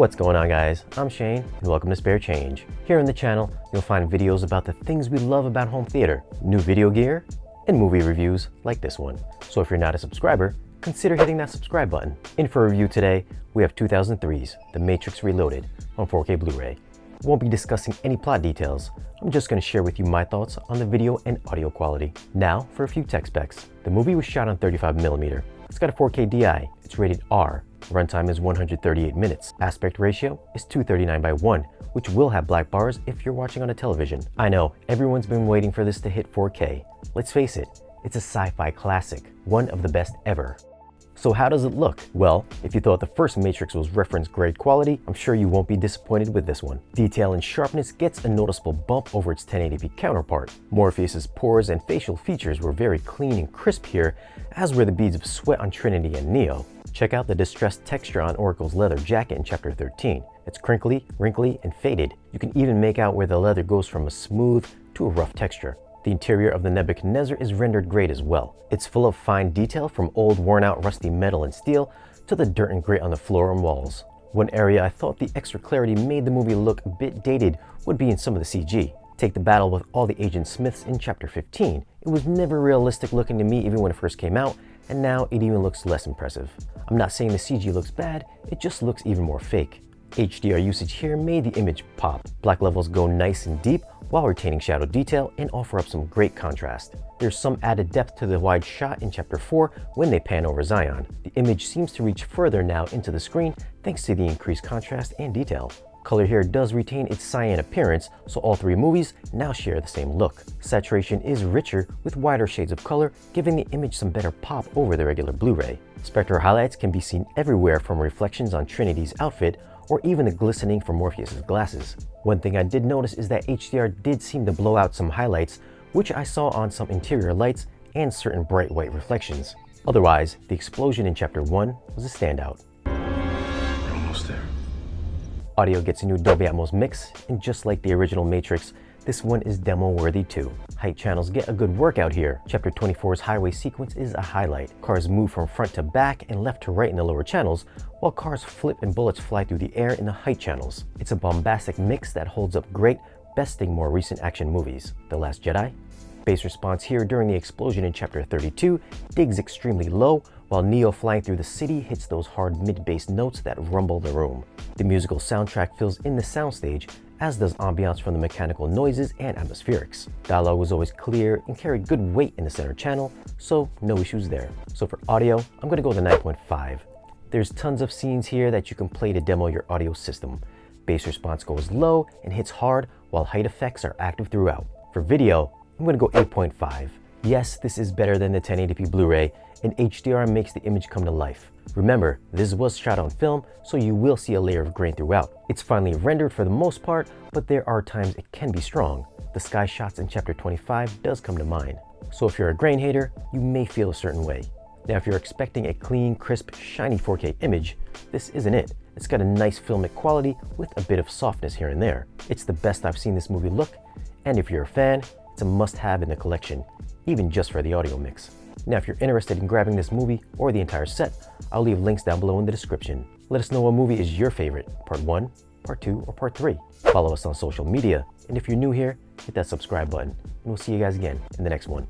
What's going on, guys? I'm Shane and welcome to Spare Change. Here on the channel, you'll find videos about the things we love about home theater, new video gear, and movie reviews like this one. So if you're not a subscriber, consider hitting that subscribe button. In for a review today, we have 2003's The Matrix Reloaded on 4K Blu-ray. Won't be discussing any plot details. I'm just going to share with you my thoughts on the video and audio quality. Now for a few tech specs. The movie was shot on 35mm. It's got a 4K DI. It's rated R. Runtime is 138 minutes. Aspect ratio is 239:1, which will have black bars if you're watching on a television. I know, everyone's been waiting for this to hit 4K. Let's face it, it's a sci-fi classic, one of the best ever. So how does it look? Well, if you thought the first Matrix was reference grade quality, I'm sure you won't be disappointed with this one. Detail and sharpness gets a noticeable bump over its 1080p counterpart. Morpheus's pores and facial features were very clean and crisp here, as were the beads of sweat on Trinity and Neo. Check out the distressed texture on Oracle's leather jacket in Chapter 13. It's crinkly, wrinkly, and faded. You can even make out where the leather goes from a smooth to a rough texture. The interior of the Nebuchadnezzar is rendered great as well. It's full of fine detail from old worn-out rusty metal and steel to the dirt and grit on the floor and walls. One area I thought the extra clarity made the movie look a bit dated would be in some of the CG. Take the battle with all the Agent Smiths in Chapter 15. It was never realistic looking to me even when it first came out, and now it even looks less impressive. I'm not saying the CG looks bad, it just looks even more fake. HDR usage here made the image pop. Black levels go nice and deep while retaining shadow detail and offer up some great contrast. There's some added depth to the wide shot in Chapter 4 when they pan over Zion. The image seems to reach further now into the screen thanks to the increased contrast and detail. Color here does retain its cyan appearance, so all three movies now share the same look. Saturation is richer with wider shades of color, giving the image some better pop over the regular Blu-ray. Spectral highlights can be seen everywhere, from reflections on Trinity's outfit or even the glistening from Morpheus's glasses. One thing I did notice is that HDR did seem to blow out some highlights, which I saw on some interior lights and certain bright white reflections. Otherwise, the explosion in Chapter 1 was a standout. We're almost there. Audio gets a new Dolby Atmos mix, and just like the original Matrix, this one is demo-worthy too. Height channels get a good workout here. Chapter 24's highway sequence is a highlight. Cars move from front to back and left to right in the lower channels, while cars flip and bullets fly through the air in the height channels. It's a bombastic mix that holds up great, besting more recent action movies. The Last Jedi? Bass response here during the explosion in Chapter 32 digs extremely low, while Neo flying through the city hits those hard mid-bass notes that rumble the room. The musical soundtrack fills in the soundstage, as does ambiance from the mechanical noises and atmospherics. Dialogue was always clear and carried good weight in the center channel, so no issues there. So for audio, I'm going to go with a 9.5. There's tons of scenes here that you can play to demo your audio system. Bass response goes low and hits hard, while height effects are active throughout. For video, I'm going to go 8.5. Yes, this is better than the 1080p Blu-ray, and HDR makes the image come to life. Remember, this was shot on film, so you will see a layer of grain throughout. It's finely rendered for the most part, but there are times it can be strong. The sky shots in Chapter 25 does come to mind. So if you're a grain hater, you may feel a certain way. Now if you're expecting a clean, crisp, shiny 4K image, this isn't it. It's got a nice filmic quality with a bit of softness here and there. It's the best I've seen this movie look, and if you're a fan, it's a must-have in the collection, even just for the audio mix. Now if you're interested in grabbing this movie or the entire set, I'll leave links down below in the description. Let us know what movie is your favorite, Part 1, Part 2, or Part 3. Follow us on social media, and if you're new here, hit that subscribe button, and we'll see you guys again in the next one.